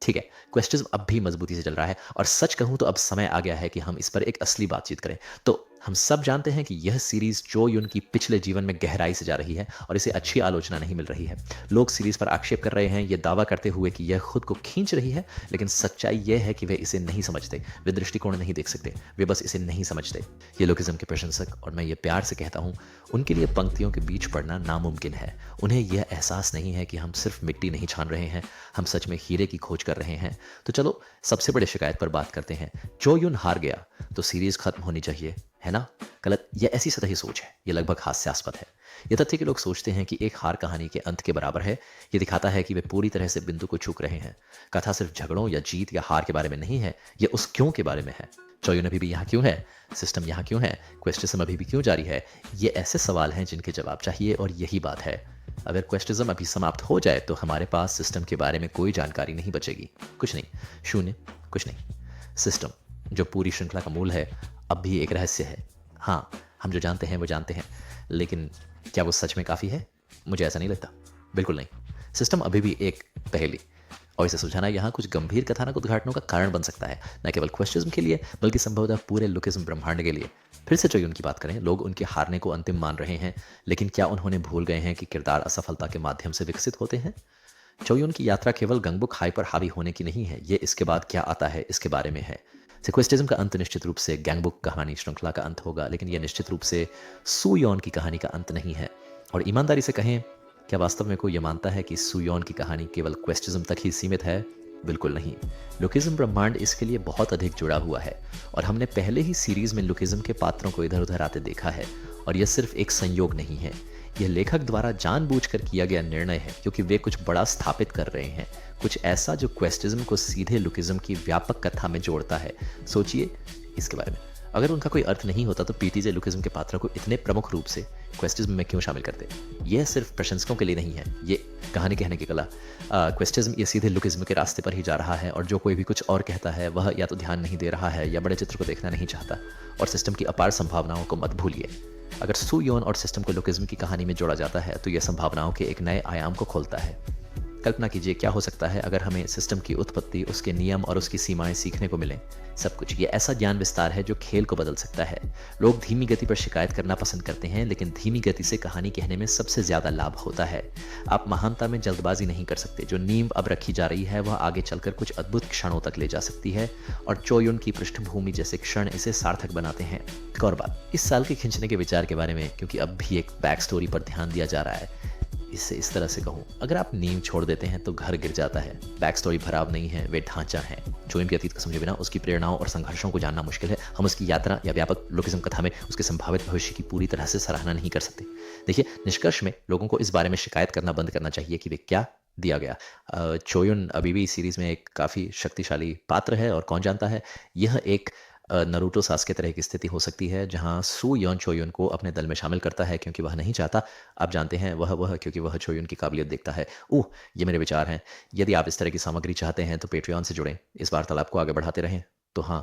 ठीक है, क्वेस्टिज़्म अब भी मज़बूती से चल रहा है और सच कहूँ तो अब समय आ गया है कि हम इस पर एक असली बातचीत करें। तो हम सब जानते हैं कि यह सीरीज़ चो युन की पिछले जीवन में गहराई से जा रही है और इसे अच्छी आलोचना नहीं मिल रही है। लोग सीरीज़ पर आक्षेप कर रहे हैं, ये दावा करते हुए कि यह खुद को खींच रही है, लेकिन सच्चाई यह है कि वे इसे नहीं समझते, वे दृष्टिकोण नहीं देख सकते, वे बस इसे नहीं समझते। ये लोकिज़्म के प्रशंसक, और मैं ये प्यार से कहता हूँ, उनके लिए पंक्तियों के बीच पढ़ना नामुमकिन है। उन्हें यह एहसास नहीं है कि हम सिर्फ मिट्टी नहीं छान रहे हैं, हम सच में हीरे की खोज कर रहे हैं। तो चलो सबसे बड़े शिकायत पर बात करते हैं। चो युन हार गया तो सीरीज खत्म होनी चाहिए, है ना? गलत। यह ऐसी सतही सोच है, यह लगभग हास्यास्पद है। यह तथ्य कि लोग सोचते हैं कि एक हार कहानी के अंत के बराबर है, यह दिखाता है कि वे पूरी तरह से बिंदु को चूक रहे हैं। कथा सिर्फ झगड़ों या जीत या हार के बारे में नहीं है, यह उस क्यों के बारे में है। चोयुन अभी भी यहाँ क्यों है, सिस्टम यहाँ क्यों है, क्वेस्टिज्म अभी भी क्यों जारी है। ये ऐसे सवाल हैं जिनके जवाब चाहिए, और यही बात है। अगर क्वेस्टिज्म अभी समाप्त हो जाए तो हमारे पास सिस्टम के बारे में कोई जानकारी नहीं बचेगी। कुछ नहीं, शून्य, कुछ नहीं। सिस्टम, जो पूरी श्रृंखला का मूल है, अब भी एक रहस्य है। हाँ, हम जो जानते हैं वो जानते हैं, लेकिन क्या वो सच में काफ़ी है? मुझे ऐसा नहीं लगता, बिल्कुल नहीं। सिस्टम अभी भी एक पहेली, और इसे सुलझाना यहाँ कुछ गंभीर कथानक उद्घाटनों का कारण बन सकता है, न केवल क्वेश्चनिज्म के लिए बल्कि संभवतः पूरे लुकिज्म ब्रह्मांड के लिए। फिर से चोयुन की बात करें, लोग उनके हारने को अंतिम मान रहे हैं, लेकिन क्या उन्होंने भूल गए हैं कि किरदार असफलता के माध्यम से विकसित होते हैं? चोयुन की यात्रा केवल गंगबुक हाई पर हावी होने की नहीं है, ये इसके बाद क्या आता है इसके बारे में है। सिक्वेस्टिज्म का अंत निश्चित रूप से गैंगबुक कहानी श्रृंखला का अंत होगा, लेकिन यह निश्चित रूप से सुयोन की कहानी का अंत नहीं है। और ईमानदारी से कहें, क्या वास्तव में कोई यह मानता है कि सुयोन की कहानी केवल क्वेस्टिज्म तक ही सीमित है? बिल्कुल नहीं। लुकिज्म ब्रह्मांड इसके लिए बहुत अधिक जुड़ा हुआ है, और हमने पहले ही सीरीज में लुकिज्म के पात्रों को इधर उधर आते देखा है। और यह सिर्फ एक संयोग नहीं है, यह लेखक द्वारा जानबूझकर किया गया निर्णय है, क्योंकि वे कुछ बड़ा स्थापित कर रहे हैं, कुछ ऐसा जो क्वेस्टिज्म को सीधे लुकिज्म की व्यापक कथा में जोड़ता है। सोचिए इसके बारे में। अगर उनका कोई अर्थ नहीं होता तो पीटीजे लुकिज्म के पात्रों को इतने प्रमुख रूप से क्वेस्टिज्म में क्यों शामिल करते? यह सिर्फ प्रशंसकों के लिए नहीं है, ये कहानी कहने की कला। क्वेस्टिज्म ये सीधे लुकिज्म के रास्ते पर ही जा रहा है, और जो कोई भी कुछ और कहता है वह या तो ध्यान नहीं दे रहा है या बड़े चित्र को देखना नहीं चाहता। और सिस्टम की अपार संभावनाओं को मत भूलिए। अगर सुयोन और सिस्टम को लुकिज्म की कहानी में जोड़ा जाता है तो यह संभावनाओं के एक नए आयाम को खोलता है। कल्पना कीजिए क्या हो सकता है अगर हमें सिस्टम की उत्पत्ति, उसके नियम और उसकी सीमाएं सीखने को मिलें। सब कुछ ये ऐसा ज्ञान विस्तार है जो खेल को बदल सकता है। लोग धीमी गति पर शिकायत करना पसंद करते हैं, लेकिन धीमी गति से कहानी कहने में सबसे ज्यादा लाभ होता है। आप महानता में जल्दबाजी नहीं कर सकते। जो नींव अब रखी जा रही है वह आगे चलकर कुछ अद्भुत क्षणों तक ले जा सकती है, और चोयुन की पृष्ठभूमि जैसे क्षण इसे सार्थक बनाते हैं। एक और बात, इस साल के खींचने के विचार के बारे में, क्योंकि अब भी एक बैक स्टोरी पर ध्यान दिया जा रहा है। इसे इस तरह से कहूँ, अगर आप नींव छोड़ देते हैं तो घर गिर जाता है। बैक स्टोरी भराव नहीं है, वे ढांचा है। जो इनके अतीत को समझे बिना उसकी प्रेरणाओं और संघर्षों को जानना मुश्किल है। हम उसकी यात्रा या व्यापक लुकिज्म कथा में उसके संभावित भविष्य की पूरी तरह से सराहना नहीं कर सकते। देखिए, निष्कर्ष में लोगों को इस बारे में शिकायत करना बंद करना चाहिए कि वे क्या दिया गया। चोयुन अभी भी सीरीज में एक काफ़ी शक्तिशाली पात्र है, और कौन जानता है, यह एक नरूटो सास्के तरह की स्थिति हो सकती है, जहां सू योन चोयुन को अपने दल में शामिल करता है क्योंकि वह नहीं चाहता। आप जानते हैं, वह क्योंकि वह चोयुन की काबिलियत देखता है। ये मेरे विचार हैं। यदि आप इस तरह की सामग्री चाहते हैं तो पेट्रियन से जुड़ें। इस वार्तालाप को आगे बढ़ाते रहें। तो हाँ,